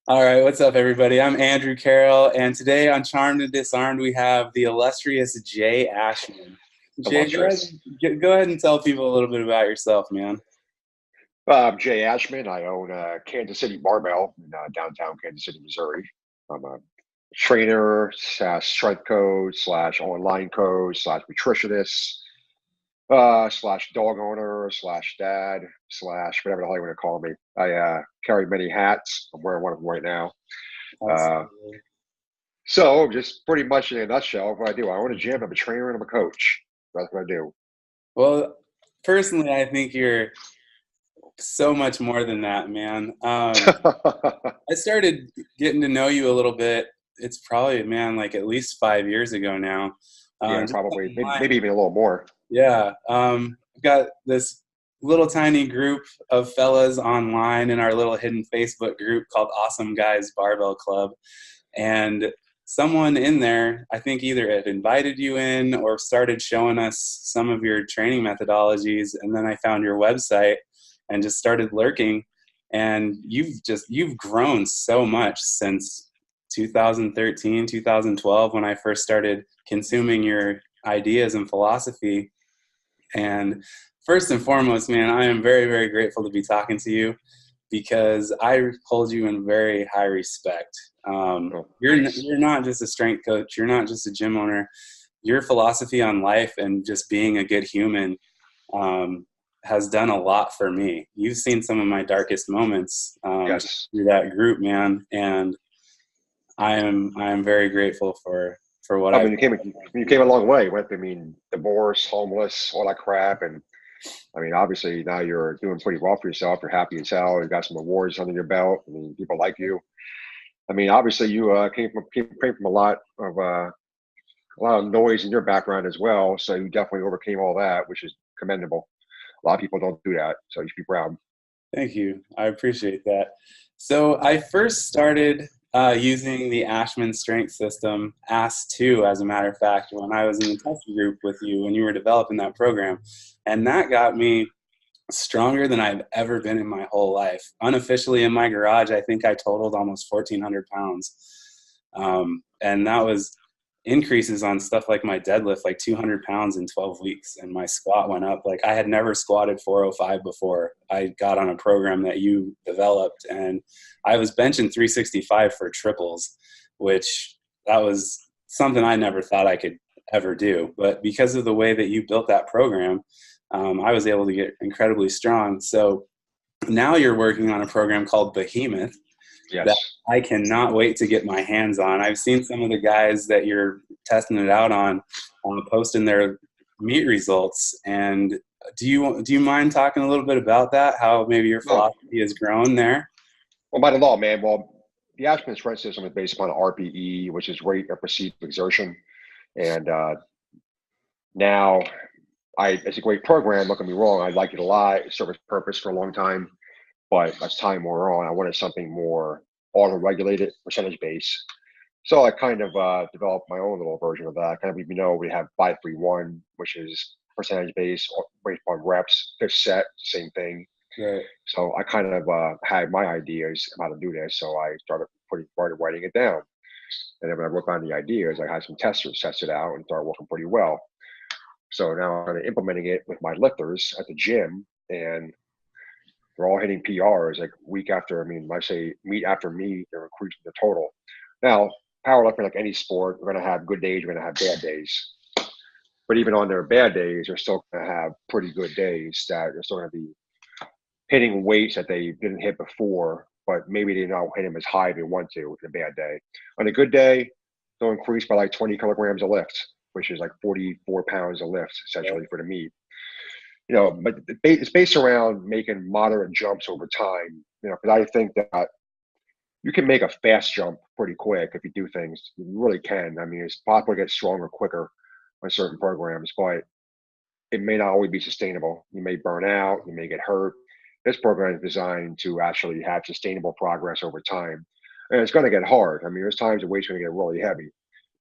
All right, what's up, everybody? I'm Andrew Carroll, and today on Charmed and Disarmed, we have the illustrious Jay Ashman. Jay, Illustrious. go ahead and tell people a little bit about yourself, man. I'm Jay Ashman. I own Kansas City Barbell in downtown Kansas City, Missouri. I'm a trainer, slash strength coach, slash online coach, slash nutritionist, slash dog owner, slash dad, slash whatever the hell you want to call me. I carry many hats. I'm wearing one of them right now. Uh, Absolutely. so, just pretty much in a nutshell, what I do, I own a gym. I'm a trainer and I'm a coach. That's what I do. Well, personally, I think you're so much more than that, man. I started getting to know you a little bit. It's probably, man, like at least 5 years ago now. Yeah, Just probably, maybe online. even a little more. Yeah. I've got this little tiny group of fellas online in our little hidden Facebook group called Awesome Guys Barbell Club. And someone in there, I think either had invited you in or started showing us some of your training methodologies. And then I found your website and just started lurking. And you've grown so much since 2013, 2012, when I first started consuming your ideas and philosophy. And first and foremost, man, I am very, very grateful to be talking to you because I hold you in very high respect. Oh, thanks. You're not just a strength coach. You're not just a gym owner. Your philosophy on life and just being a good human um, has done a lot for me. You've seen some of my darkest moments just Yes. through that group, man, and I am very grateful for what I I've mean, you came a long way. You went, I mean, divorce, homeless, all that crap, and I mean, obviously now you're doing pretty well for yourself. You're happy as hell. You got some awards under your belt. I mean, people like you. I mean, obviously you came from a lot of noise in your background as well. So you definitely overcame all that, which is commendable. A lot of people don't do that, so you should be proud. Thank you. I appreciate that. So I first started using the Ashman Strength System, AS2, as a matter of fact, when I was in the test group with you when you were developing that program. And that got me stronger than I've ever been in my whole life. Unofficially in my garage, I think I totaled almost 1,400 pounds. And that was increases on stuff like my deadlift, like 200 pounds in 12 weeks. And my squat went up. Like I had never squatted 405 before I got on a program that you developed. And I was benching 365 for triples, which that was something I never thought I could ever do. But because of the way that you built that program, I was able to get incredibly strong. So now you're working on a program called Behemoth that Yes. I cannot wait to get my hands on. I've seen some of the guys that you're testing it out on posting their meet results. And do you mind talking a little bit about that? How maybe your No. philosophy has grown there? Well, by the law, man. Well, the Ashman Strength System is based upon RPE, which is rate of perceived exertion, and now it's a great program. Don't get me wrong, I like it a lot. It served its purpose for a long time, but as time wore on, I wanted something more auto-regulated, percentage based. So I kind of developed my own little version of that. Kind of, we have 5-3-1, which is percentage based, based on reps. Fifth set, same thing. Right. So I kind of had my ideas of how to do this. So I started writing it down. And then when I wrote down the ideas, I had some testers test it out and started working pretty well. So now I'm implementing it with my lifters at the gym, and they're all hitting PRs like week after. I mean, I say meet after meet, they're increasing the total. Now, powerlifting, like any sport, we're going to have good days, we're going to have bad days. But even on their bad days, they're still going to have pretty good days that they're still going to be hitting weights that they didn't hit before, but maybe they don't hit them as high if they want to in a bad day. On a good day, they'll increase by like 20 kilograms of lift, which is like 44 pounds of lift essentially for the meet. But it's based around making moderate jumps over time. Because I think that you can make a fast jump pretty quick if you do things. You really can. I mean, it's possible to get stronger quicker on certain programs, but it may not always be sustainable. You may burn out, you may get hurt. This program is designed to actually have sustainable progress over time. And it's going to get hard. I mean, there's times the weight's going to get really heavy.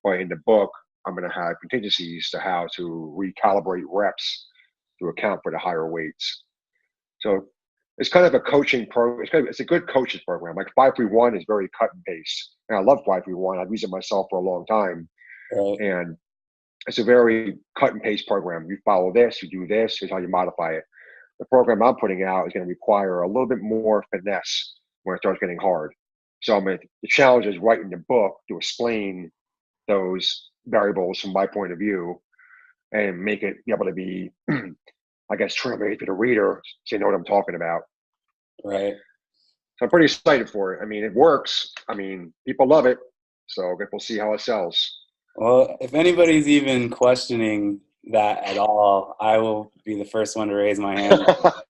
But in the book, I'm going to have contingencies to how to recalibrate reps to account for the higher weights. So it's kind of a coaching program. It's a good coaches program. Like 5-3-1 is very cut and paste. And I love 5-3-1. I've used it myself for a long time. Right. And it's a very cut and paste program. You follow this, you do this, here's how you modify it. The program I'm putting out is going to require a little bit more finesse when it starts getting hard. So the challenge is writing the book to explain those variables from my point of view and make it be able to be, I guess, translated to the reader so you know what I'm talking about. Right. So I'm pretty excited for it. I mean, it works. I mean, people love it. So I guess we'll see how it sells. Well, if anybody's even questioning that at all, I will be the first one to raise my hand.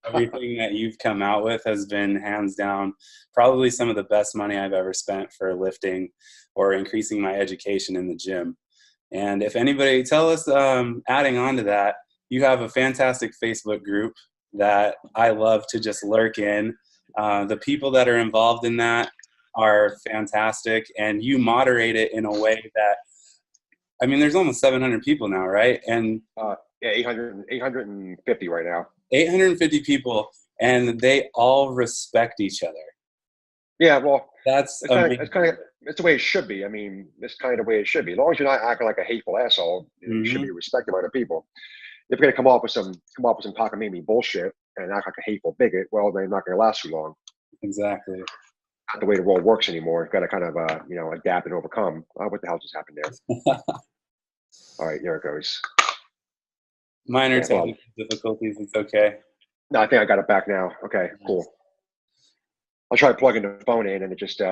Everything that you've come out with has been hands down probably some of the best money I've ever spent for lifting or increasing my education in the gym. And if anybody, tell us, adding on to that, you have a fantastic Facebook group that I love to just lurk in. The people that are involved in that are fantastic, and you moderate it in a way that, I mean, there's almost 700 people now, right? And yeah, 850 right now. 850 people, and they all respect each other. Yeah, well, it's the way it should be. I mean, it's kind of the way it should be. As long as you're not acting like a hateful asshole, you should be respected by other people. If you're gonna come off with some cockamamie bullshit and act like a hateful bigot, well, they're not gonna last too long. Exactly. Not the way the world works anymore. You've got to kind of adapt and overcome. What the hell just happened there? All right, here it goes. Minor technical difficulties. It's okay. No, I think I got it back now. Okay, cool. I'll try plugging the phone in, and it just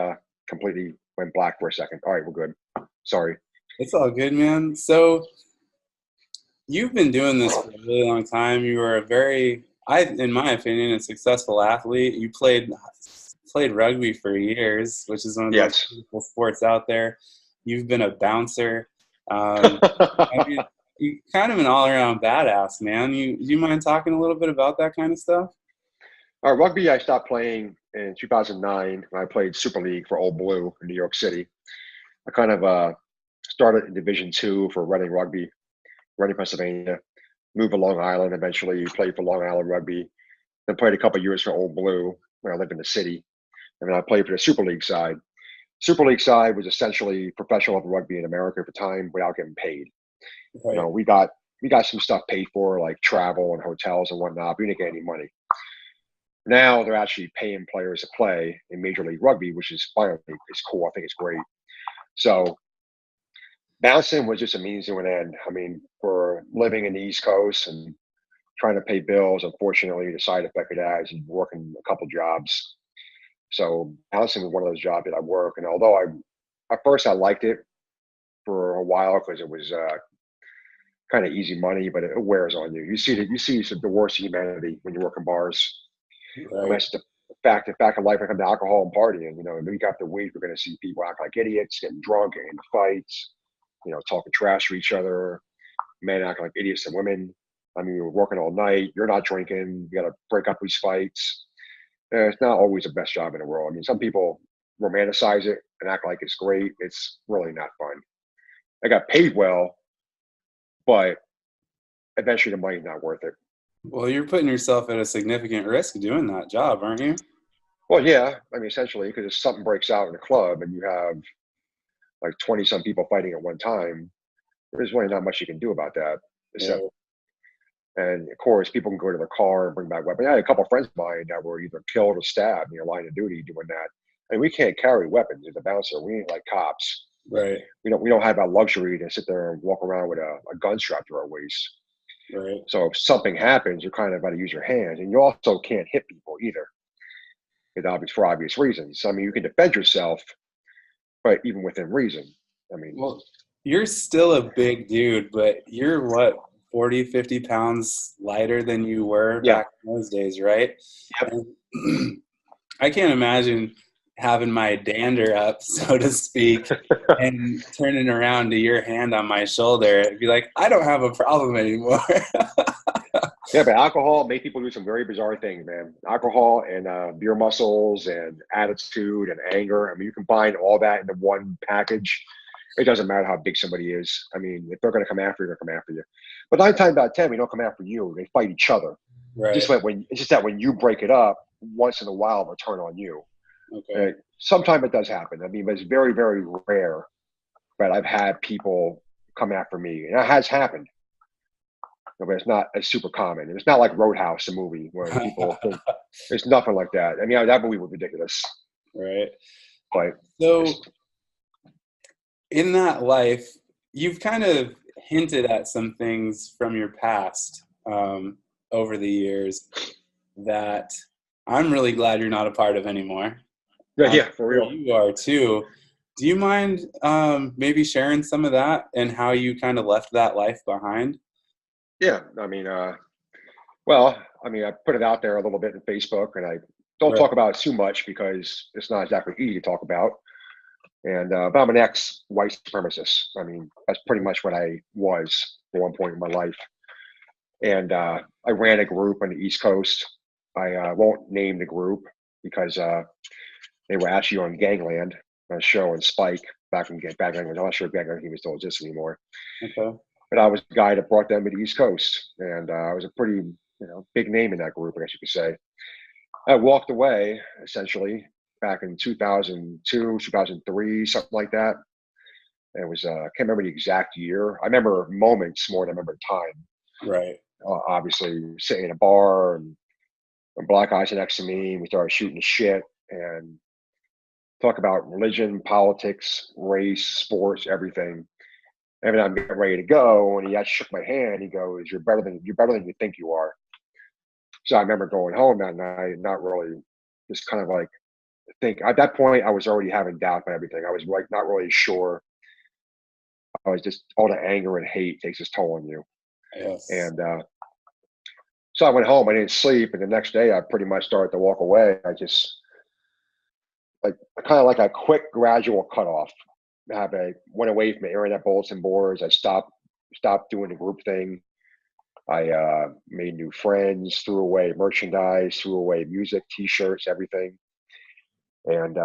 completely went black for a second. All right, we're good. Sorry. It's all good, man. So you've been doing this for a really long time. You were in my opinion, a successful athlete. You played rugby for years, which is one of the most beautiful sports out there. You've been a bouncer. I mean, you're kind of an all-around badass, man. You mind talking a little bit about that kind of stuff? Rugby, I stopped playing in 2009 when I played Super League for Old Blue in New York City. I kind of started in Division II for Reading Rugby, Reading, Pennsylvania. Moved to Long Island eventually, played for Long Island Rugby. Then played a couple of years for Old Blue when I lived in the city. And then I played for the Super League side. Super League side was essentially professional rugby in America at the time without getting paid. Right. We got some stuff paid for, like travel and hotels and whatnot, but we didn't get any money. Now they're actually paying players to play in Major League Rugby, which is finally, it's cool. I think it's great. So bouncing was just a means to an end. I mean, for living in the East Coast and trying to pay bills, unfortunately, the side effect of that is working a couple jobs. So bouncing was one of those jobs that I work. And although at first I liked it for a while because it was kind of easy money, but it wears on you. You see the worst humanity when you work in bars. Right. And that's the fact of life when it comes to alcohol and partying. Week after week, we're going to see people act like idiots, getting drunk, getting into fights, talking trash to each other, men acting like idiots and women. I mean, we're working all night. You're not drinking. You got to break up these fights. It's not always the best job in the world. I mean, some people romanticize it and act like it's great. It's really not fun. I got paid well, but eventually the money's not worth it. Well, you're putting yourself at a significant risk doing that job, aren't you? Well, yeah. I mean, essentially, because if something breaks out in a club and you have like 20-some people fighting at one time, there's really not much you can do about that. Except, and of course, people can go to their car and bring back weapons. I had a couple of friends of mine that were either killed or stabbed, line of duty doing that. And we can't carry weapons as a bouncer. We ain't like cops. Right. We don't have that luxury to sit there and walk around with a gun strapped to our waist. Right. So if something happens, you're kind of got to use your hands, and you also can't hit people either, for obvious reasons. I mean, you can defend yourself, but even within reason. I mean, well, you're still a big dude, but you're what, 40, 50 pounds lighter than you were back in those days, right? Yep. And I can't imagine having my dander up, so to speak, and turning around to your hand on my shoulder. It'd be like, I don't have a problem anymore. Yeah, but alcohol made people do some very bizarre things, man. Alcohol and beer muscles and attitude and anger. I mean, you combine all that into one package. It doesn't matter how big somebody is. I mean, if they're going to come after you, they're going to come after you. But 9 times out of 10, we don't come after you. They fight each other. Right. It's just that when you break it up, once in a while will turn on you. Okay. Sometimes it does happen. I mean, but it's very, very rare. But I've had people come after me, and it has happened. But it's not as super common. And it's not like Roadhouse, the movie, where people think it's nothing like that. I mean, that movie was ridiculous. Right. But So in that life, you've kind of hinted at some things from your past over the years that I'm really glad you're not a part of anymore. I'm yeah, for sure real. you are too. Do you mind maybe sharing some of that and how you kind of left that life behind? Yeah, I mean, well, I mean, I put it out there a little bit in Facebook, and I don't Right. talk about it too much because it's not exactly easy to talk about. And but I'm an ex-white supremacist. I mean, that's pretty much what I was at one point in my life. And I ran a group on the East Coast. I won't name the group because they were actually on Gangland, a show on Spike back then. I'm not sure if Gangland even still exists anymore. Okay. But I was the guy that brought them to the East Coast, and I was a pretty big name in that group, I guess you could say. I walked away essentially back in 2002, 2003, something like that. And it was I can't remember the exact year. I remember moments more than I remember time. Right. Obviously, sitting in a bar and black guys next to me, and we started shooting the shit and talk about religion, politics, race, sports, everything. And then I'm getting ready to go, and he actually shook my hand. He goes, you're better than you think you are." So I remember going home that night, not really, just kind of like think. At that point, I was already having doubt on everything. I was like not really sure. I was just all the anger and hate takes its toll on you. Yes. And so I went home. I didn't sleep, and the next day I pretty much started to walk away. I just like kind of like a quick, gradual cutoff. I went away from the internet bulletin boards. I stopped doing the group thing. I made new friends, threw away merchandise, threw away music, T-shirts, everything. And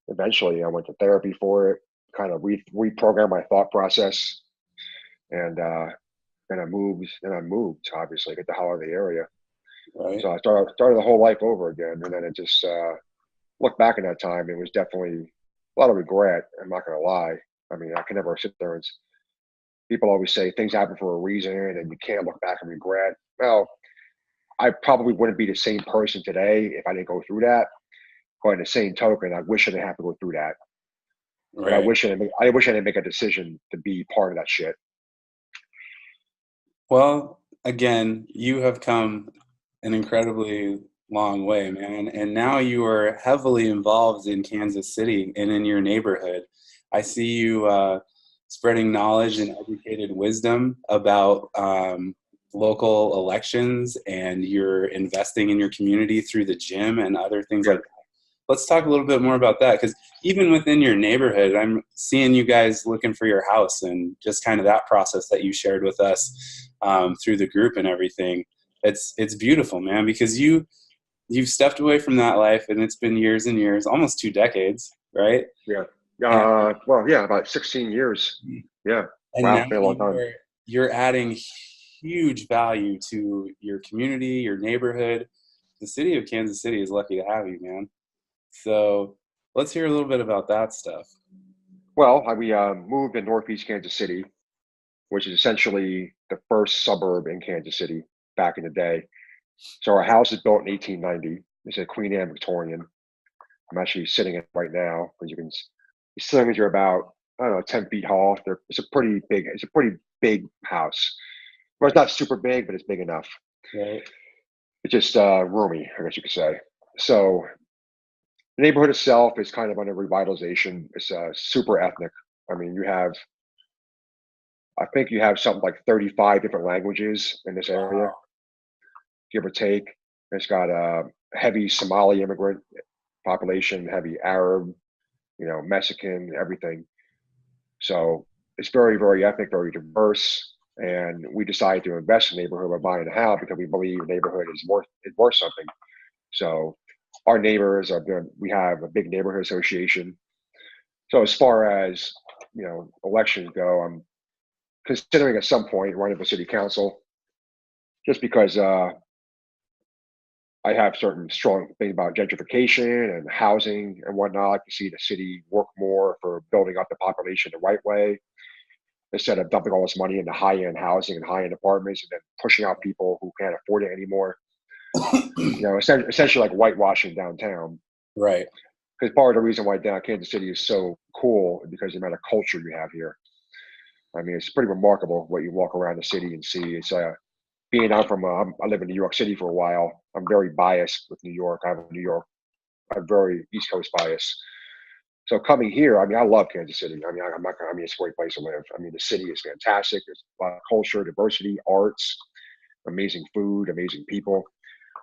eventually, I went to therapy for it. Kind of reprogrammed my thought process, and then I moved. Obviously, get the hell out of the area. Right. So I started the whole life over again, and then it just look back at that time. It was definitely a lot of regret. I'm not gonna lie. I mean, I can never sit there and people always say things happen for a reason, and you can't look back and regret. Well, I probably wouldn't be the same person today if I didn't go through that. But in the same token, I wish I didn't have to go through that. And Right. I wish I didn't make a decision to be part of that shit. Well, again, you have come an incredibly long way, man. And now you are heavily involved in Kansas City and in your neighborhood. I see you spreading knowledge and educated wisdom about local elections, and you're investing in your community through the gym and other things Yeah. like that. Let's talk a little bit more about that, because even within your neighborhood, I'm seeing you guys looking for your house and just kind of that process that you shared with us through the group and everything. It's beautiful, man, because you've stepped away from that life, and it's been years and years, almost 2 decades, right? Yeah. And, Well, yeah, about 16 years. Yeah. and Wow, now it's been a long time. you're adding huge value to your community, your neighborhood. The city of Kansas City is lucky to have you, man. So let's hear a little bit about that stuff. Well, we moved to Northeast Kansas City, which is essentially the first suburb in Kansas City back in the day. So our house is built in 1890. It's a Queen Anne Victorian. I'm actually sitting in it right now because the ceilings are about, I don't know, 10 feet tall. It's a pretty big house. Well, it's not super big, but it's big enough. Right. It's just roomy, I guess you could say. So the neighborhood itself is kind of under revitalization. It's super ethnic. I mean, I think you have something like 35 different languages in this area, Wow. give or take. It's got a heavy Somali immigrant population, heavy Arab, Mexican, everything. So it's very, very ethnic, very diverse. And we decided to invest in the neighborhood by buying a house because we believe the neighborhood is worth something. So our neighbors are good. We have a big neighborhood association. So as far as elections go, I'm considering at some point running for city council, just because I have certain strong things about gentrification and housing and whatnot. I like to see the city work more for building up the population the right way instead of dumping all this money into high-end housing and high-end apartments and then pushing out people who can't afford it anymore. Essentially like whitewashing downtown. Right. Because part of the reason why down Kansas City is so cool is because of the amount of culture you have here. I mean, it's pretty remarkable what you walk around the city and see. It's being I'm from I live in New York City for a while. I'm very biased with New York. I'm very East Coast bias. So coming here, I mean, I love Kansas City. I mean, I'm not gonna, I mean, it's a great place to live. I mean, the city is fantastic. There's a lot of culture, diversity, arts, amazing food, amazing people.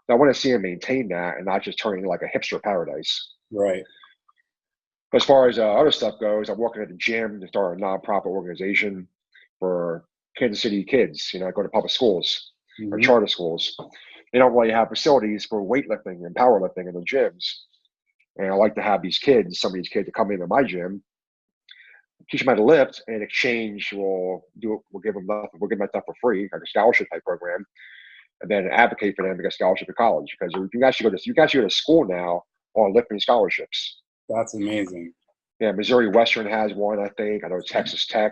I want to see them maintain that and not just turn into like a hipster paradise. Right. As far as other stuff goes, I'm working at the gym to start a nonprofit organization for Kansas City kids. I go to public schools or charter schools. They don't really have facilities for weightlifting and powerlifting in the gyms. And I like to have these kids, some of these kids that come into my gym, teach them how to lift, and in exchange we'll give them that stuff for free, like a scholarship type program, and then advocate for them to get scholarship to college. Because you can actually go to school now on lifting scholarships. That's amazing. Yeah, Missouri Western has one, I think. I know Texas Tech.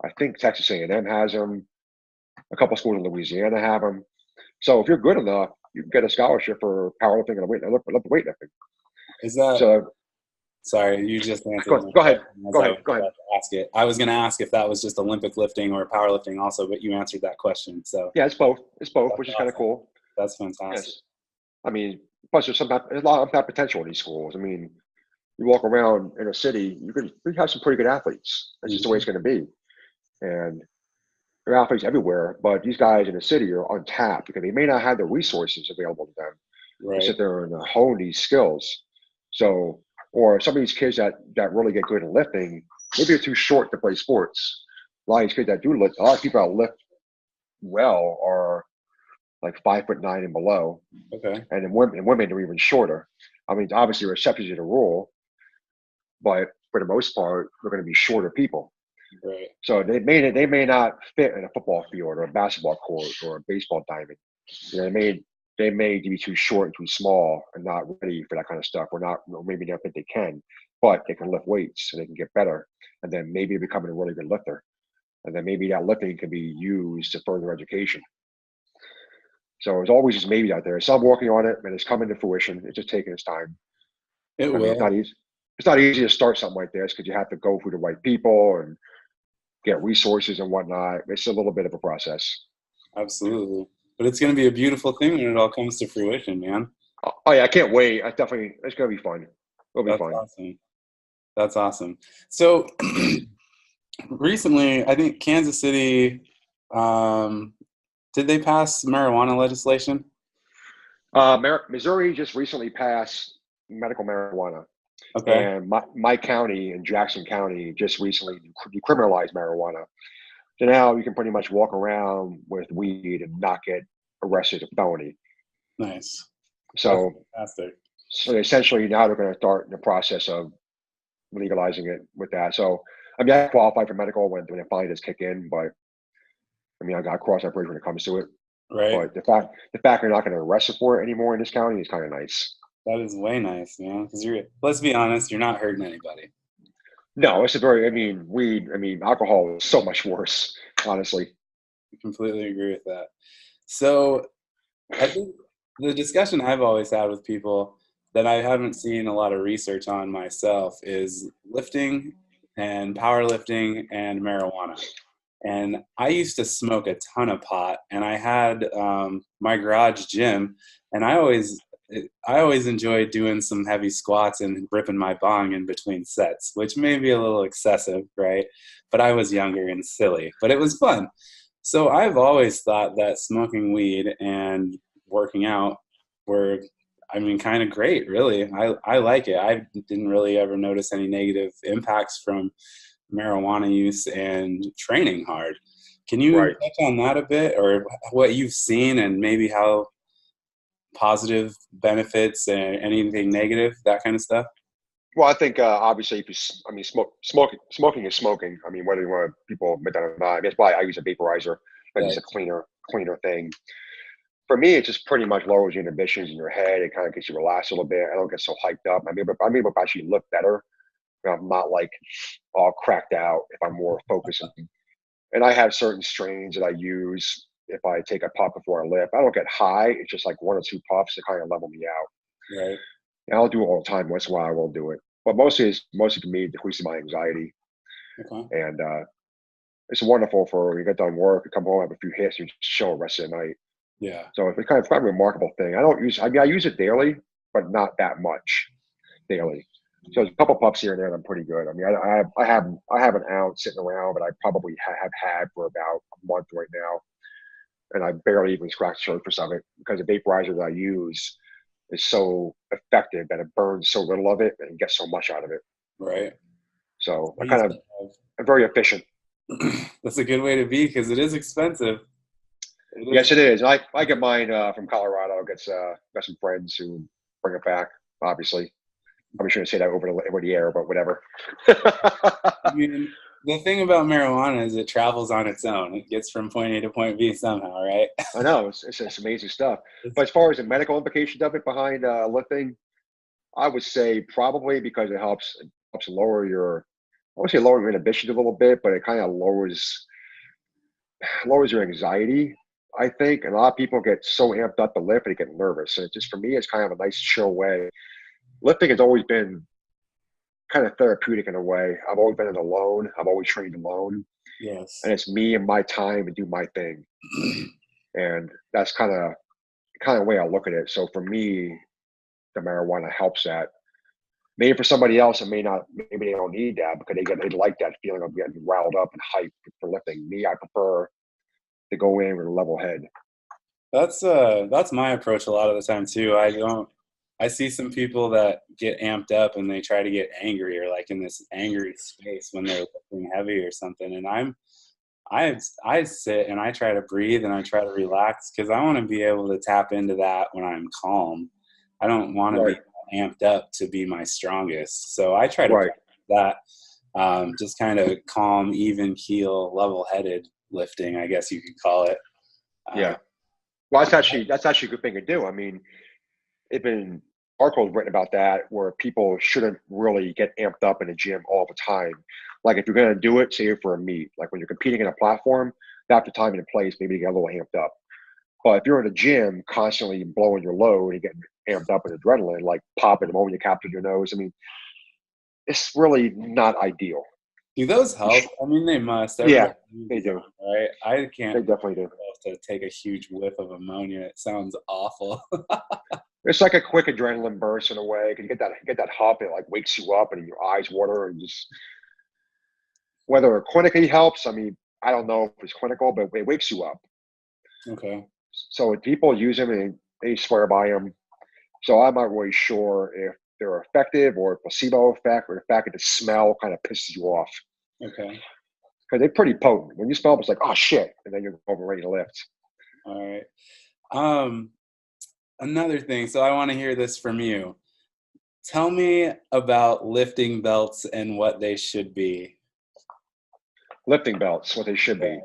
I think Texas A&M has them. A couple schools in Louisiana have them. So if you're good enough, you can get a scholarship for powerlifting and weightlifting. Is that so? Sorry, you just answered. Go ahead. Go ahead. Ask it. I was going to ask if that was just Olympic lifting or powerlifting also, but you answered that question. So yeah, it's both. Which is kind of cool. That's fantastic. Yes. I mean, plus there's a lot of that potential in these schools. I mean, you walk around in a city, you have some pretty good athletes. That's just the way it's going to be. And there are athletes everywhere, but these guys in the city are untapped because they may not have the resources available to them to sit there and hone these skills. So, or some of these kids that really get good at lifting, maybe they're too short to play sports. A lot of these kids that do lift, a lot of people that lift well are like 5'9" and below. Okay. And women are even shorter. I mean, obviously there are exceptions to the rule, but for the most part, they're going to be shorter people. Right. So they may not fit in a football field or a basketball court or a baseball diamond. They may be too short and too small and not ready for that kind of stuff. Maybe they don't think they can, but they can lift weights and they can get better. And then maybe becoming a really good lifter. And then maybe that lifting can be used to further education. So there's always just maybe out there. So I'm working on it and it's coming to fruition. It's just taking its time. It will. It's not easy. It's not easy to start something like this because you have to go through the right people and get resources and whatnot. It's a little bit of a process. Absolutely. But it's going to be a beautiful thing when it all comes to fruition, man. Oh yeah, I can't wait. It's going to be fun. It'll be fun. Awesome. That's awesome. So recently, I think Kansas City, did they pass marijuana legislation? Missouri just recently passed medical marijuana. Okay. And my county in Jackson County just recently decriminalized marijuana. So now you can pretty much walk around with weed and not get arrested for felony. Nice. So, fantastic. So essentially now they're going to start the process of legalizing it with that. So I mean, I qualified for medical when it finally does kick in, but I mean, I got to cross that bridge when it comes to it. Right. But the fact they're not going to arrest you for it anymore in this county is kind of nice. That is way nice, man. Because let's be honest, you're not hurting anybody. No, it's alcohol is so much worse, honestly. I completely agree with that. So I think the discussion I've always had with people that I haven't seen a lot of research on myself is lifting and powerlifting and marijuana. And I used to smoke a ton of pot, and I had my garage gym, and I always enjoyed doing some heavy squats and ripping my bong in between sets, which may be a little excessive, right? But I was younger and silly, but it was fun. So I've always thought that smoking weed and working out were, kind of great, really. I like it. I didn't really ever notice any negative impacts from marijuana use and training hard. Can you touch on that a bit, or what you've seen and maybe how positive benefits and anything negative, that kind of stuff? Well, I think obviously, smoking is smoking. I mean, whether you want people admit that or not, that's why I use a vaporizer. It's a cleaner thing. For me, it just pretty much lowers your inhibitions in your head. It kind of gets you relaxed a little bit. I don't get so hyped up. I'm able to actually look better. I'm not like all cracked out if I'm more focused. And I have certain strains that I use if I take a puff before I lift. I don't get high. It's just like one or two puffs to kind of level me out. Right. And I'll do it all the time. Once in a while, I will do it. But mostly for me, it decreases my anxiety. Okay. And it's wonderful for when you get done work, you come home, have a few hits, and you just chill the rest of the night. Yeah. So it's kind of a remarkable thing. I use it daily, but not that much daily. So there's a couple puffs here and there, and I'm pretty good. I mean, I have an ounce sitting around, but I probably have had for about a month right now, and I barely even scratched the surface of it because the vaporizer that I use is so effective that it burns so little of it and gets so much out of it. Right. So I'm very efficient. That's a good way to be because it is expensive. Yes, it is. I get mine from Colorado. Got some friends who bring it back. Obviously, probably shouldn't say that over the air, but whatever. I mean, the thing about marijuana is it travels on its own. It gets from point A to point B somehow, right? I know it's amazing stuff. But as far as the medical implications of it behind lifting, I would say probably because it helps lower your, I won't say lower your inhibitions a little bit, but it kind of lowers your anxiety. I think, and a lot of people get so amped up to lift and they get nervous. And just for me, it's kind of a nice chill way. Lifting has always been kind of therapeutic in a way. I've always been alone. I've always trained alone. Yes. And it's me and my time and do my thing. And that's kind of the way I look at it. So for me, the marijuana helps that. Maybe for somebody else, it may not. Maybe they don't need that because they like that feeling of getting riled up and hyped for lifting. Me, I prefer to go in with a level head. That's my approach a lot of the time too. I see some people that get amped up and they try to get angry or like in this angry space when they're lifting heavy or something. And I sit and I try to breathe and I try to relax because I want to be able to tap into that when I'm calm. I don't want to be amped up to be my strongest. So I try to practice that, just kind of calm, even keel, level-headed lifting, I guess you could call it. Yeah. Well, that's actually a good thing to do. I mean, it's been articles written about that where people shouldn't really get amped up in the gym all the time. Like if you're going to do it, say for a meet, like when you're competing in a platform, after time and place, maybe you get a little amped up. But if you're in a gym constantly blowing your load and getting amped up with adrenaline, like popping the moment you capture your nose, I mean, it's really not ideal. Do those help? I mean, they must. Yeah, they do. Right? I can't. They definitely do. To take a huge whiff of ammonia, it sounds awful. It's like a quick adrenaline burst in a way. Cause you get that hop, it like wakes you up and your eyes water and just whether it clinically helps. I mean, I don't know if it's clinical, but it wakes you up. Okay. So people use them and they swear by them. So I'm not really sure if they're effective or a placebo effect or the fact that the smell kind of pisses you off. Okay. Because they're pretty potent. When you smell them, it's like, oh shit, and then you're over ready to lift. All right. Another thing. So I want to hear this from you. Tell me about lifting belts and what they should be. Lifting belts, what they should be.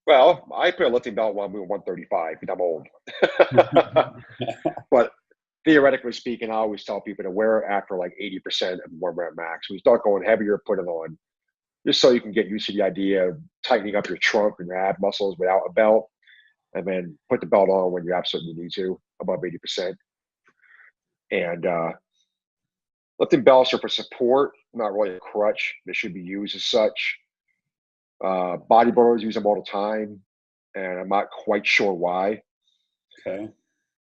Well, I put a lifting belt when I'm moving 135 because I'm old. But theoretically speaking, I always tell people to wear it after like 80% of 1 rep max. When you start going heavier, put it on. Just so you can get used to the idea of tightening up your trunk and your ab muscles without a belt. And then put the belt on when you absolutely need to, above 80%. And lifting belts are for support, not really a crutch. They should be used as such. Bodybuilders use them all the time, and I'm not quite sure why. Okay.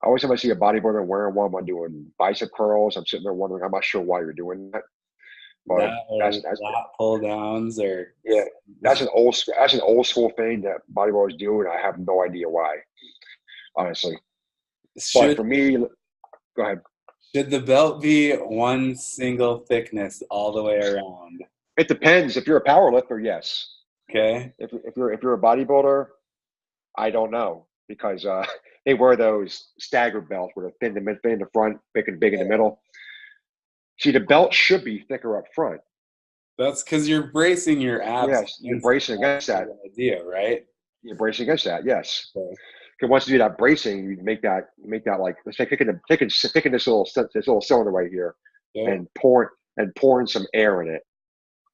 I always time I see a bodybuilder wearing one while doing bicep curls, I'm sitting there wondering, I'm not sure why you're doing that. But that's lat pull downs or that's an old school thing that bodybuilders do, and I have no idea why, honestly. But for me, go ahead. Should the belt be one single thickness all the way around? It depends. If you're a power lifter, yes. Okay. If you're a bodybuilder, I don't know because they wear those staggered belts where they're thin in the front, big in the middle. See, the belt should be thicker up front. That's because you're bracing your abs. Yes, you're bracing against that idea, right? You're bracing against that, yes. Okay. Because once you do that bracing, you make that like, let's say taking this little cylinder right here, Yeah. and pouring some air in it,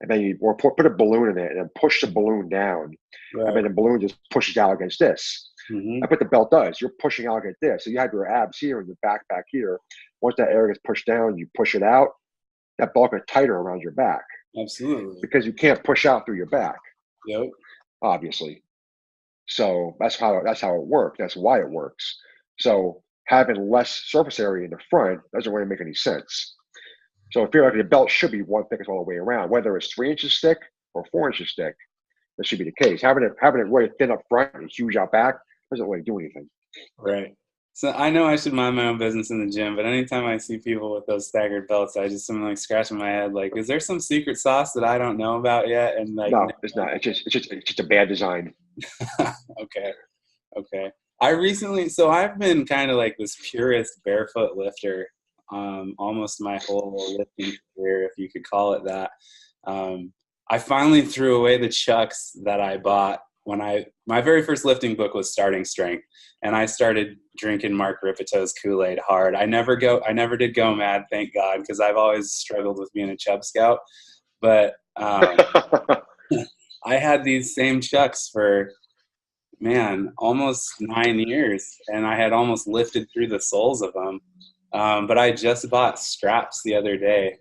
and then you put a balloon in it, and then push the balloon down, Right. and then the balloon just pushes out against this. Mm-hmm. That's what the belt does. You're pushing out against this, so you have your abs here and your back here. Once that air gets pushed down, you push it out. That belt gets tighter around your back. Absolutely. Because you can't push out through your back. Yep. Obviously. So that's how it works. That's why it works. So having less surface area in the front doesn't really make any sense. So I feel like the belt should be one thickness all the way around, whether it's 3 inches thick or 4 inches thick. That should be the case. Having it really thin up front and huge out back doesn't really do anything. Right. So I know I should mind my own business in the gym, but anytime I see people with those staggered belts, I just am like scratching my head, like, is there some secret sauce that I don't know about yet? And like, no, it's not. It's just a bad design. Okay. I've been kind of like this purist barefoot lifter, almost my whole lifting career, if you could call it that. I finally threw away the Chucks that I bought when my very first lifting book was Starting Strength, and I started drinking Mark Ripeto's Kool-Aid hard. I never did go mad, thank God, because I've always struggled with being a Chub Scout. But I had these same Chucks for, man, almost 9 years, and I had almost lifted through the soles of them. But I just bought straps the other day,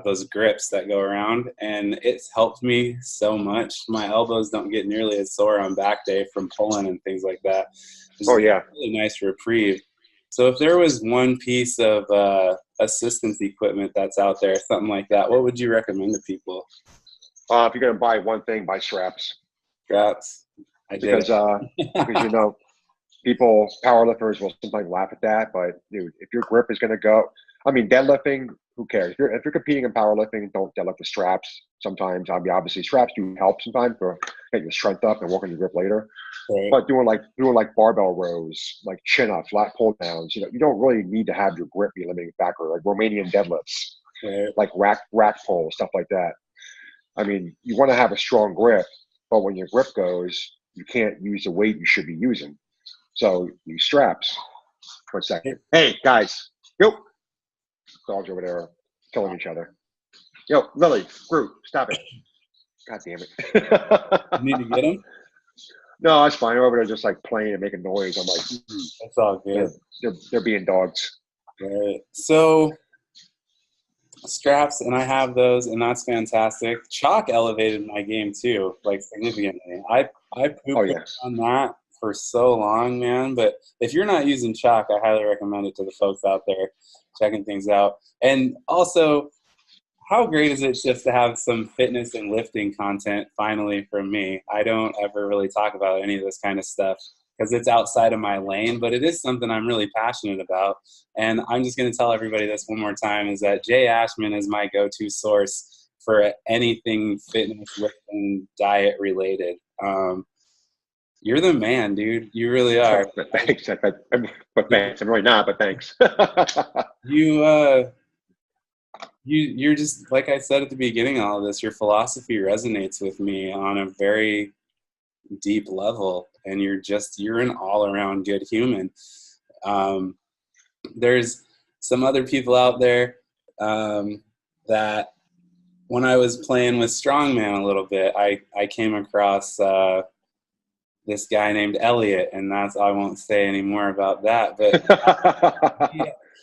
those grips that go around, and it's helped me so much. My elbows don't get nearly as sore on back day from pulling and things like that. It's yeah. Really nice reprieve. So if there was one piece of assistance equipment that's out there, something like that, what would you recommend to people? If you're going to buy one thing, buy straps. Straps. Because people, powerlifters will sometimes laugh at that, but dude, if your grip is going to go, I mean, deadlifting, who cares? If you're competing in powerlifting, don't deadlift with straps. Sometimes, obviously, straps do help sometimes for getting your strength up and working your grip later. Right. But doing like barbell rows, like chin ups, lat pull downs, you don't really need to have your grip be a limiting factor. Like Romanian deadlifts, Right. like rack pull, stuff like that. I mean, you want to have a strong grip, but when your grip goes, you can't use the weight you should be using. So use straps. 1 second. Hey, guys. Yo. Dogs over there killing each other. Yo, Lily, Groot, stop it. God damn it. You need to get them? No, that's fine. They're over there just like playing and making noise. I'm like, that's all good. They're being dogs. Right. So straps, and I have those, and that's fantastic. Chalk elevated my game too, like significantly. I pooped on that for so long, man. But if you're not using chalk, I highly recommend it to the folks out there checking things out. And also, how great is it just to have some fitness and lifting content finally from me? I don't ever really talk about any of this kind of stuff because it's outside of my lane, but it is something I'm really passionate about. And I'm just going to tell everybody this one more time, is that Jay Ashman is my go-to source for anything fitness, lifting, diet related. You're the man, dude. You really are. Thanks. But thanks. I'm really not, but thanks. You're just, like I said at the beginning of all of this, your philosophy resonates with me on a very deep level, and you're an all-around good human. There's some other people out there that when I was playing with strongman a little bit, I came across this guy named Elliot, and I won't say any more about that, but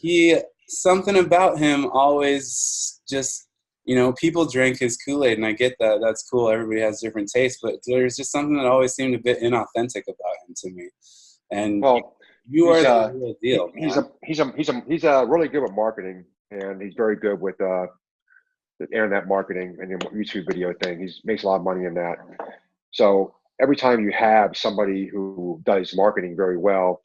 he something about him always just, people drank his Kool-Aid, and I get that. That's cool. Everybody has different tastes, but there's just something that always seemed a bit inauthentic about him to me. And you are the real deal, man. He's really good with marketing, and he's very good with the internet marketing and the YouTube video thing. He makes a lot of money in that. So every time you have somebody who does marketing very well,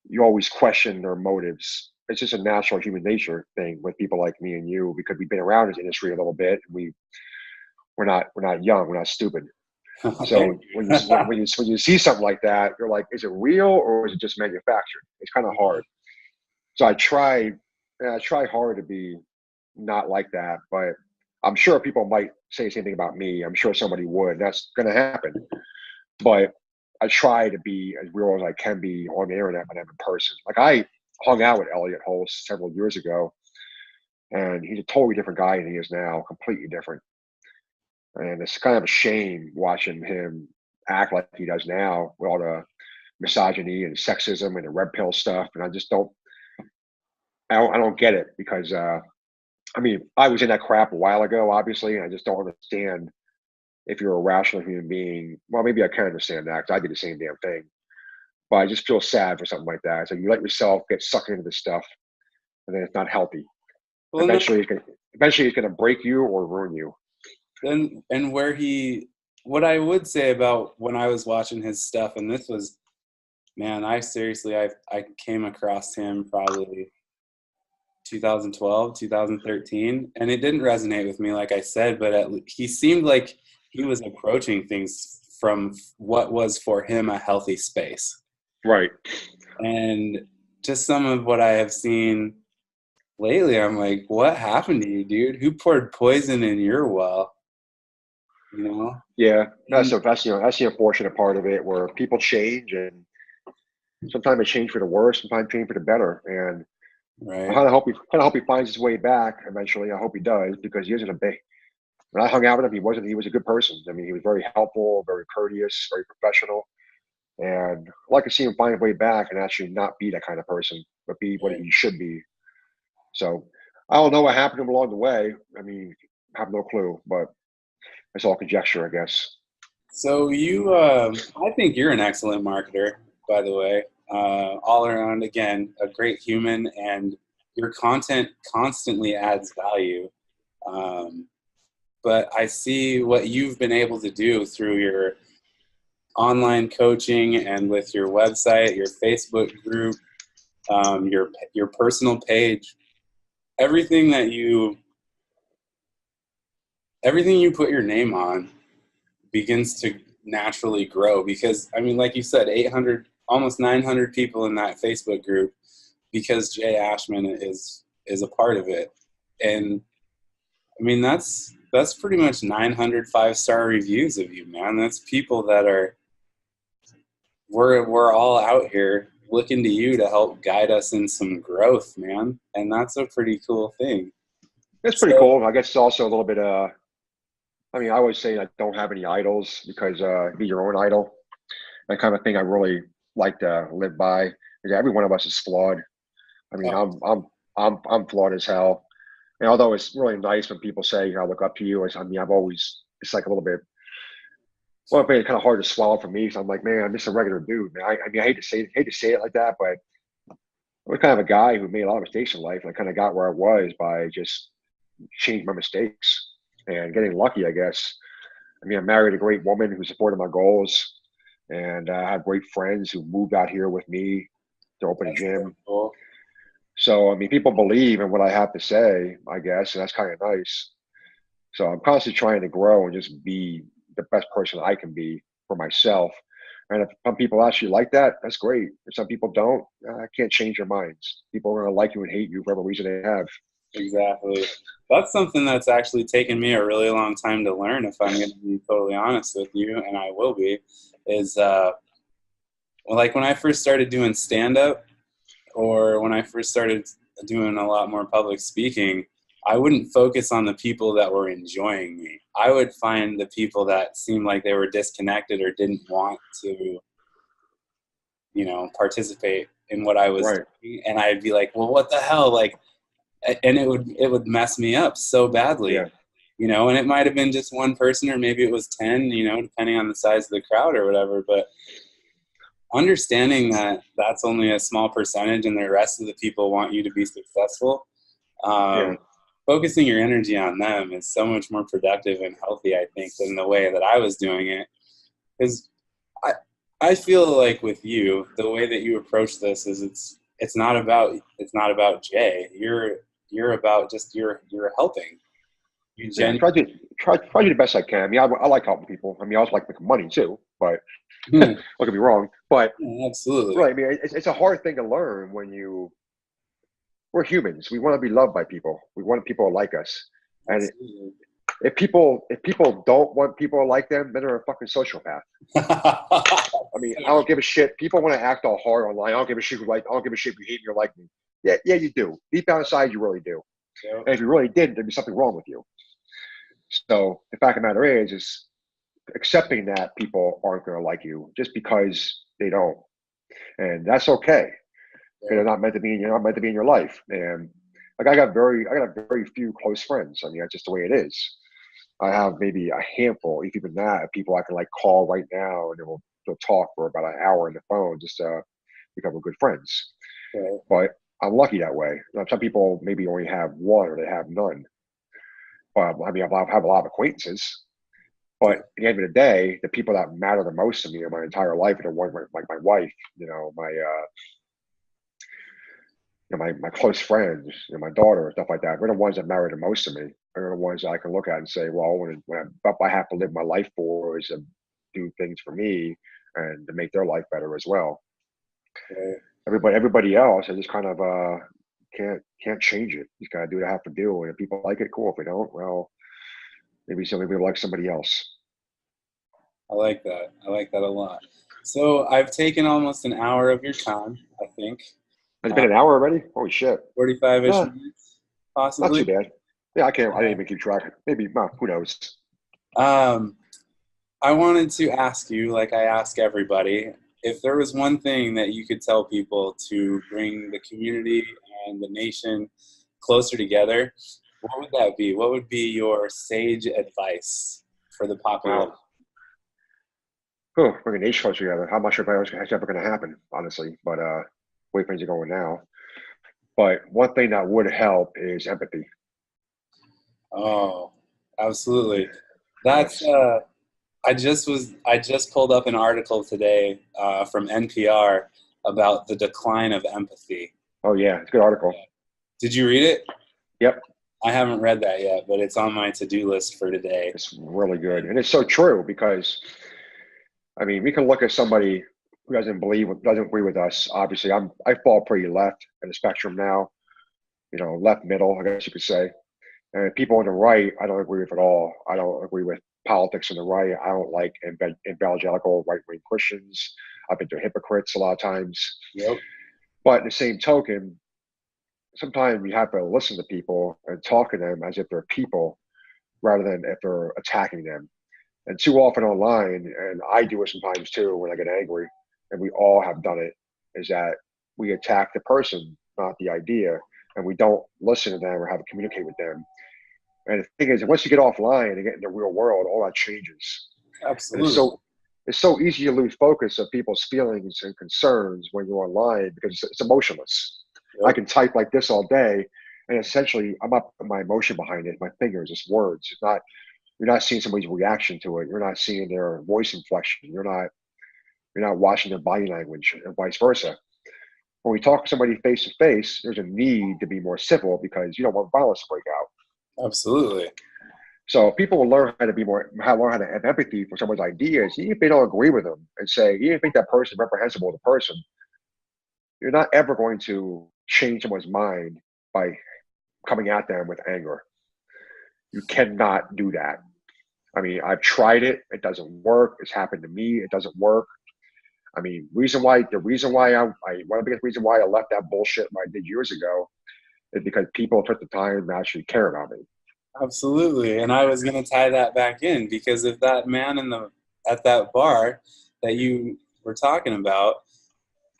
you always question their motives. It's just a natural human nature thing with people like me and you, because we've been around this industry a little bit. We're not young. We're not stupid. So when you see something like that, you're like, is it real or is it just manufactured? It's kind of hard. So I try hard to be not like that, but I'm sure people might say the same thing about me. I'm sure somebody would. That's going to happen. But I try to be as real as I can be on the internet when I'm in person. Like I hung out with Elliot Hulse several years ago, and he's a totally different guy than he is now, completely different. And it's kind of a shame watching him act like he does now with all the misogyny and sexism and the red pill stuff. And I just don't get it because I mean, I was in that crap a while ago, obviously, and I just don't understand if you're a rational human being. Well, maybe I can understand that because I did the same damn thing. But I just feel sad for something like that. So you let yourself get sucked into this stuff, and then it's not healthy. Well, no, Eventually, it's gonna break you or ruin you. and what I would say about when I was watching his stuff, and this was, man, I came across him probably 2012, 2013, and it didn't resonate with me, like I said, but he seemed like he was approaching things from what was for him a healthy space. Right. And just some of what I have seen lately, I'm like, what happened to you, dude? Who poured poison in your well? You know? Yeah, that's the unfortunate part of it, where people change, and sometimes they change for the worse, sometimes change for the better. And I Right. kind of hope he finds his way back eventually. I hope he does, because he isn't a big. When I hung out with him, he was a good person. I mean, he was very helpful, very courteous, very professional. And I'd like to see him find his way back and actually not be that kind of person, but be what he should be. So I don't know what happened to him along the way. I mean, I have no clue, but it's all conjecture, I guess. So I think you're an excellent marketer, by the way. All around, again, a great human, and your content constantly adds value. Um, but I see what you've been able to do through your online coaching and with your website, your Facebook group, your personal page, everything that everything you put your name on begins to naturally grow, because I mean, like you said, 800, almost 900 people in that Facebook group, because Jay Ashman is a part of it. And I mean, that's pretty much 900 5-star reviews of you, man. That's people that we're all out here looking to you to help guide us in some growth, man. And that's a pretty cool thing. It's pretty So cool. I guess it's also a little bit. I mean, I always say I don't have any idols, because be your own idol. That kind of thing I really like to live by. Because every one of us is flawed. I mean, I'm flawed as hell. And although it's really nice when people say, I look up to you, I mean, it's like a little bit, well, it's kind of hard to swallow for me. So I'm like, man, I'm just a regular dude, man. I mean, I hate to say it like that, but I'm kind of a guy who made a lot of mistakes in life. And I kind of got where I was by just changing my mistakes and getting lucky, I guess. I mean, I married a great woman who supported my goals, and I have great friends who moved out here with me to open a that's so gym. cool. So, I mean, people believe in what I have to say, I guess, and that's kind of nice. So I'm constantly trying to grow and just be the best person I can be for myself. And if some people actually like that, that's great. If some people don't, I can't change their minds. People are going to like you and hate you for whatever reason they have. Exactly. That's something that's actually taken me a really long time to learn, if I'm going to be totally honest with you, and I will be, is like when I first started doing stand-up, or when I first started doing a lot more public speaking, I wouldn't focus on the people that were enjoying me. I would find the people that seemed like they were disconnected or didn't want to, participate in what I was Right. doing, and I'd be like, well, what the hell? Like, and it would mess me up so badly, Yeah. and it might have been just one person, or maybe it was 10, depending on the size of the crowd or whatever. But understanding that that's only a small percentage and the rest of the people want you to be successful, Yeah. focusing your energy on them is so much more productive and healthy, I think, than the way that I was doing it. Because I feel like with you, the way that you approach this is it's not about Jay. You're about just you're helping. You Yeah. Try to do the best I can. I mean, I like helping people. I mean, I also like making money too, but don't get me wrong. But Absolutely. right, I mean, it's a hard thing to learn when we're humans. We want to be loved by people. We want people to like us. And Absolutely. if people don't want people to like them, then they're a fucking sociopath. I mean, I don't give a shit. People want to act all hard online. I don't give a shit who like. I don't give a shit if you hate me or like me. Yeah, you do. Deep down inside, you really do. Yep. And if you really did, there'd be something wrong with you. So the fact of the matter is accepting that people aren't going to like you just because they don't, and that's okay. They're not meant to be. You're not meant to be in your life. And like I got very few close friends. I mean, that's just the way it is. I have maybe a handful, if even that, of people I can like call right now, and they'll talk for about an hour on the phone just to become good friends. Right. But I'm lucky that way. Some people maybe only have one or they have none. But I mean, I have a lot of acquaintances. But at the end of the day, the people that matter the most to me in my entire life are the ones like my wife, my close friends, my daughter, stuff like that. They're the ones that matter the most to me. They're the ones that I can look at and say, well, when I have to live my life for is to do things for me and to make their life better as well. Right. Everybody else, I just kind of can't change it. You just gotta do what I have to do. And if people like it, cool. If they don't, well, maybe somebody will like somebody else. I like that. I like that a lot. So I've taken almost an hour of your time, I think. It's been an hour already? Holy shit. 45-ish Yeah, minutes, possibly. not too bad. Yeah, I didn't even keep track. Maybe, who knows? I wanted to ask you, like I ask everybody, if there was one thing that you could tell people to bring the community and the nation closer together, what would that be? What would be your sage advice for the population? Wow. Oh, bring a nation closer together. I'm not sure if that's ever going to happen, honestly, but way things are going now. But one thing that would help is empathy. Oh, absolutely. That's I just pulled up an article today from NPR about the decline of empathy. Oh yeah, it's a good article. Did you read it? Yep. I haven't read that yet, but it's on my to-do list for today. It's really good, and it's so true because, I mean, we can look at somebody who doesn't agree with us. Obviously, I fall pretty left in the spectrum now, left middle, I guess you could say. And people on the right, I don't agree with at all. I don't agree with politics on the right. I don't like evangelical right-wing Christians. I think they're hypocrites a lot of times. Yep. But in the same token, sometimes we have to listen to people and talk to them as if they're people rather than if they're attacking them. And too often online, and I do it sometimes too when I get angry, and we all have done it, is that we attack the person, not the idea, and we don't listen to them or have to communicate with them. And the thing is, once you get offline and get in the real world, all that changes. Absolutely. And it's so easy to lose focus of people's feelings and concerns when you're online because it's emotionless. Yep. I can type like this all day, and essentially I'm not putting my emotion behind it. My fingers, it's words. You're not seeing somebody's reaction to it. You're not seeing their voice inflection. You're not watching their body language, and vice versa. When we talk to somebody face to face, there's a need to be more civil because you don't want violence to break out. Absolutely. So people will learn how to have empathy for someone's ideas, even if they don't agree with them, and say, you think that person is reprehensible as a person. You're not ever going to change someone's mind by coming at them with anger. You cannot do that. I mean, I've tried it. It doesn't work. It's happened to me. It doesn't work. I mean, one of the biggest reasons why I left that bullshit I did years ago is because people took the time to actually care about me. Absolutely. And I was going to tie that back in because if that man at that bar that you were talking about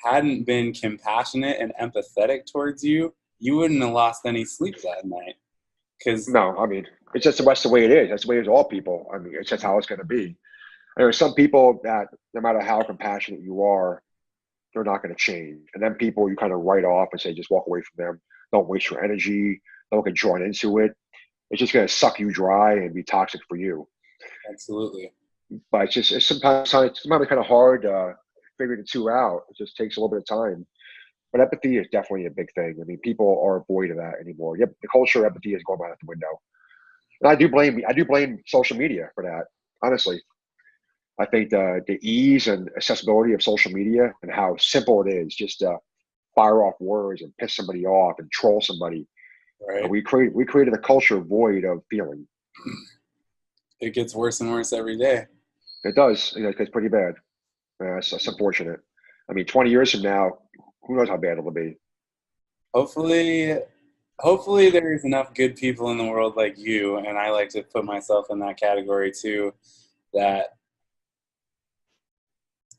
hadn't been compassionate and empathetic towards you, you wouldn't have lost any sleep that night. No, I mean, it's just that's the way it is. That's the way it is all people. I mean, it's just how it's going to be. There are some people that no matter how compassionate you are, they're not going to change. And then people you kind of write off and say, just walk away from them. Don't waste your energy. Don't get drawn into it. It's just going to suck you dry and be toxic for you. Absolutely. But it's sometimes kind of hard to figure the two out. It just takes a little bit of time. But empathy is definitely a big thing. I mean, people are void of that anymore. Yep, the culture of empathy is going out the window. And I do blame social media for that, honestly. I think the ease and accessibility of social media and how simple it is just to fire off words and piss somebody off and troll somebody. Right. We created a culture void of feeling. it gets worse and worse every day. It does. It gets pretty bad. It's unfortunate. I mean, 20 years from now, who knows how bad it'll be? Hopefully, hopefully there's enough good people in the world like you, and I like to put myself in that category too, that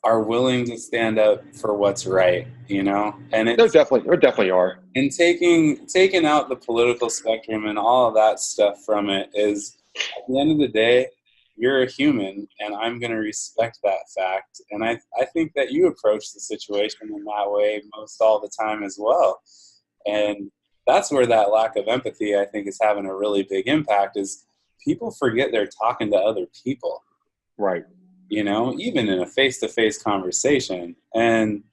are willing to stand up for what's right, you know? And There it's definitely are. and taking out the political spectrum and all of that stuff from it is, at the end of the day, you're a human, and I'm going to respect that fact. And I think that you approach the situation in that way most all the time as well. And that's where that lack of empathy, I think, is having a really big impact, is people forget they're talking to other people, Right. you know, even in a face-to-face conversation. And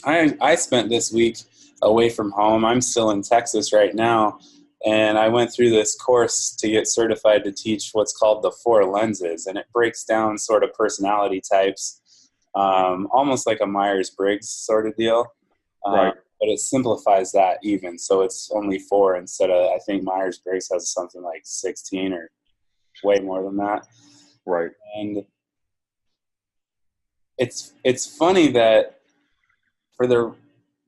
I spent this week away from home. I'm still in Texas right now, and I went through this course to get certified to teach what's called the four lenses, and it breaks down sort of personality types, almost like a Myers-Briggs sort of deal. Right. But it simplifies that even, so it's only four instead of, I think Myers-Briggs has something like 16 or way more than that. Right. And it's funny that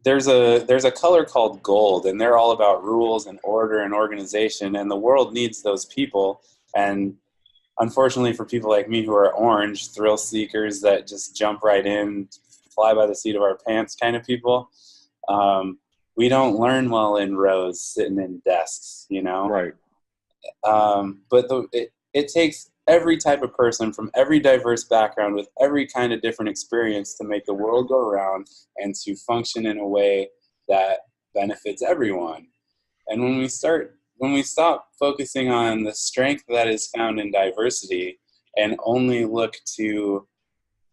there's a color called gold, and they're all about rules and order and organization, and the world needs those people. And unfortunately for people like me who are orange, thrill seekers that just jump right in, fly by the seat of our pants kind of people, we don't learn well in rows sitting in desks, you know? Right. But it takes every type of person from every diverse background with every kind of different experience to make the world go around and to function in a way that benefits everyone. And when we stop focusing on the strength that is found in diversity and only look to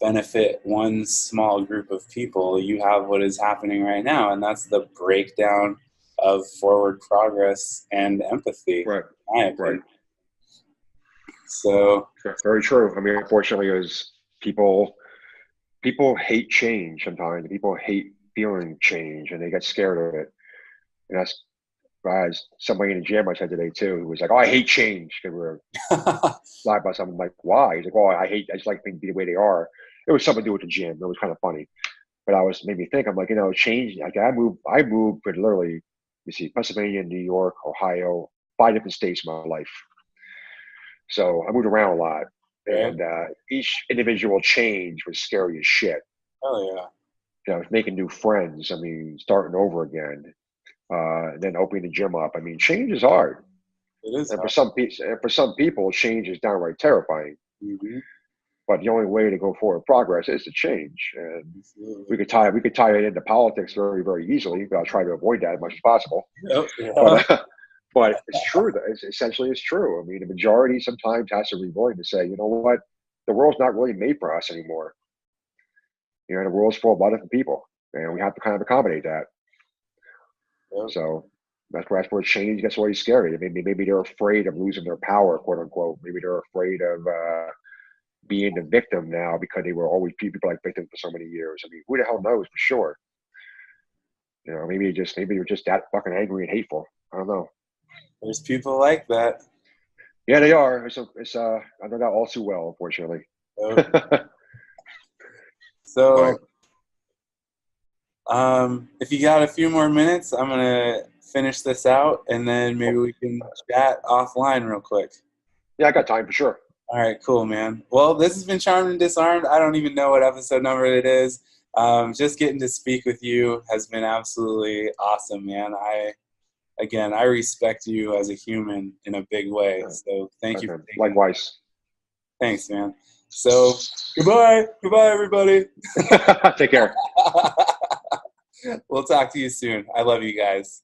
benefit one small group of people, you have what is happening right now, and that's the breakdown of forward progress and empathy. Right. In my opinion. Right. So Very true. I mean, unfortunately, is people hate change sometimes. People hate feeling change, and they get scared of it. And that's, as somebody in the gym I said today too, who was like, "Oh, I hate change." They were live by something like, "Why?" He's like, "Oh, I just like things to be the way they are." It was something to do with the gym. It was kind of funny, but made me think. I'm like, change. Like I moved for literally, you see, Pennsylvania, New York, Ohio, 5 different states in my life. So I moved around a lot, and each individual change was scary as shit. Oh yeah. Making new friends. I mean, starting over again, and then opening the gym up. I mean, change is hard. It is And hard. for some people, change is downright terrifying. Mm-hmm. But the only way to go forward progress is to change. And Absolutely. we could tie it into politics very, very easily. But I'll try to avoid that as much as possible. Yep. Yeah. But it's true. Essentially, it's true. I mean, the majority sometimes has to be willing to say, you know what, the world's not really made for us anymore. The world's full of a lot of different people, and we have to kind of accommodate that. Yep. So that's where change gets really scary. Maybe they're afraid of losing their power, quote unquote. Maybe they're afraid of being the victim now because they were always people like victims for so many years. I mean, who the hell knows for sure? Maybe you're just that fucking angry and hateful. I don't know. There's people like that. Yeah, they are. I know that all too well, unfortunately. Yep. So, if you got a few more minutes, I'm gonna finish this out, and then maybe we can chat offline real quick. Yeah, I got time for sure. All right, cool, man. Well, this has been Charmed and Disarmed. I don't even know what episode number it is. Just getting to speak with you has been absolutely awesome, man. I respect you as a human in a big way. So thank you. Likewise. Thanks, man. So goodbye, everybody. Take care. We'll talk to you soon. I love you guys.